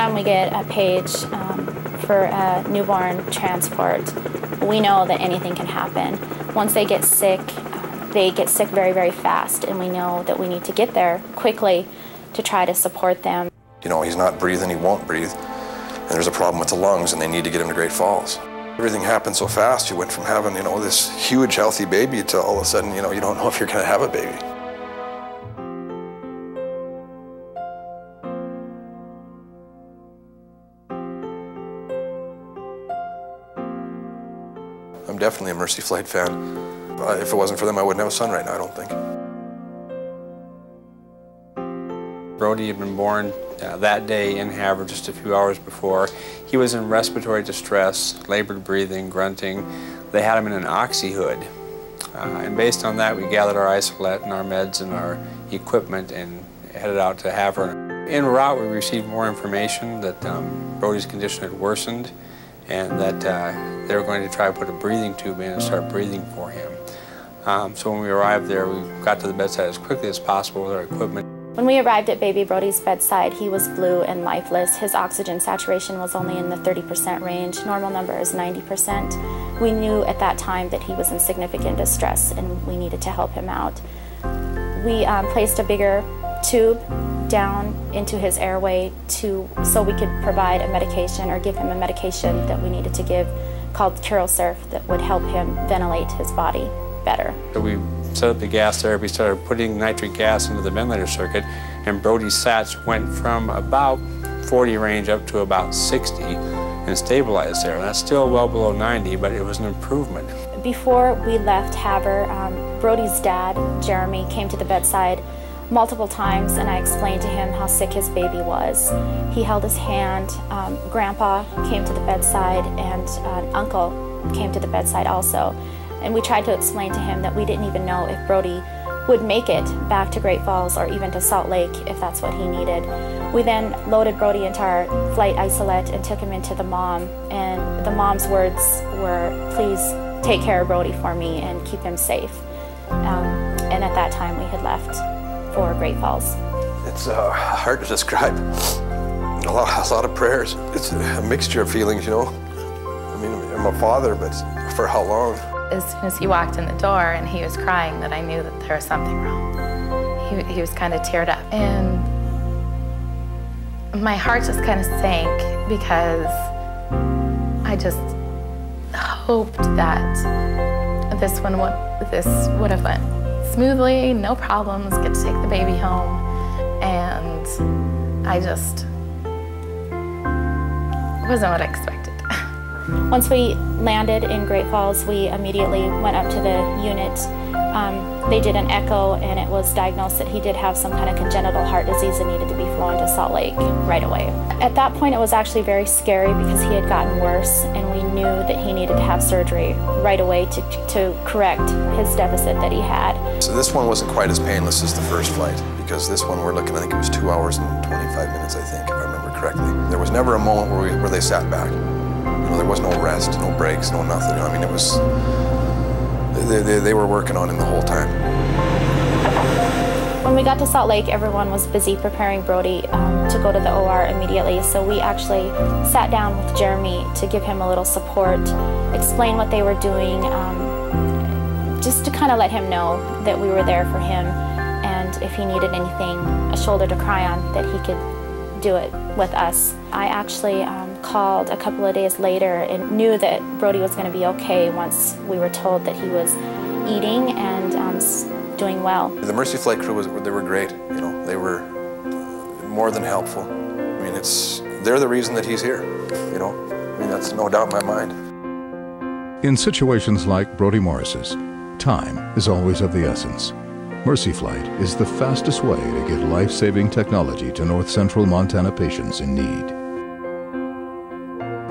time we get a page for a newborn transport, we know that anything can happen. Once they get sick very, very fast, and we know that we need to get there quickly to try to support them. You know, he's not breathing, he won't breathe, and there's a problem with the lungs, and they need to get him to Great Falls. Everything happened so fast. You went from having, you know, this huge, healthy baby to all of a sudden, you know, you don't know if you're going to have a baby. I'm definitely a Mercy Flight fan. If it wasn't for them, I wouldn't have a son right now, I don't think. Brody had been born that day in Havre just a few hours before. He was in respiratory distress, labored breathing, grunting. They had him in an oxy hood. And based on that, we gathered our isolate and our meds and our equipment and headed out to Havre. En route, we received more information that Brody's condition had worsened and that they were going to try to put a breathing tube in and start breathing for him. So when we arrived there, we got to the bedside as quickly as possible with our equipment. When we arrived at baby Brody's bedside, he was blue and lifeless. His oxygen saturation was only in the 30% range. Normal number is 90%. We knew at that time that he was in significant distress and we needed to help him out. We placed a bigger tube down into his airway so we could provide a medication or give him a medication that we needed to give called Curelsurf that would help him ventilate his body better. So we set up the gas therapy, started putting nitric gas into the ventilator circuit, and Brody's sats went from about 40 range up to about 60 and stabilized there. That's still well below 90, but it was an improvement. Before we left Havre, Brody's dad, Jeremy, came to the bedside multiple times, and I explained to him how sick his baby was. He held his hand. Grandpa came to the bedside, and Uncle came to the bedside also. And we tried to explain to him that we didn't even know if Brody would make it back to Great Falls or even to Salt Lake if that's what he needed. We then loaded Brody into our flight isolate and took him into the mom. And the mom's words were, "Please take care of Brody for me and keep him safe." And at that time we had left for Great Falls. It's hard to describe. A lot of prayers. It's a mixture of feelings, you know. I mean, I'm a father, but for how long? As soon as he walked in the door and he was crying, that I knew that there was something wrong. He was kind of teared up. And my heart just kind of sank because I just hoped that this would have went smoothly, no problems, get to take the baby home. And I just wasn't what I expected. Once we landed in Great Falls, we immediately went up to the unit. They did an echo, and it was diagnosed that he did have some kind of congenital heart disease and needed to be flown to Salt Lake right away. At that point, it was actually very scary because he had gotten worse, and we knew that he needed to have surgery right away to correct his deficit that he had. So this one wasn't quite as painless as the first flight, because this one we're looking, I think it was 2 hours and 25 minutes, I think, if I remember correctly. There was never a moment where they sat back. You know, there was no rest, no breaks, no nothing. You know, I mean, it was, they were working on him the whole time. When we got to Salt Lake, everyone was busy preparing Brody to go to the OR immediately, so we actually sat down with Jeremy to give him a little support, explain what they were doing, just to kind of let him know that we were there for him, and if he needed anything, a shoulder to cry on, that he could do it with us. I actually called a couple of days later and knew that Brody was going to be okay once we were told that he was eating and doing well. The Mercy Flight crew, they were great. You know, they were more than helpful. I mean, they're the reason that he's here. You know, I mean, that's no doubt in my mind. In situations like Brody Morris's, time is always of the essence. Mercy Flight is the fastest way to get life-saving technology to North Central Montana patients in need.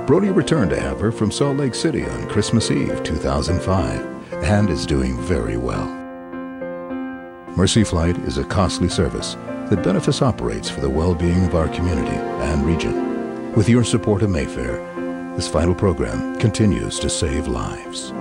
Brody returned to Havre from Salt Lake City on Christmas Eve 2005 and is doing very well. Mercy Flight is a costly service that Benefis operates for the well-being of our community and region. With your support of Mayfaire, this vital program continues to save lives.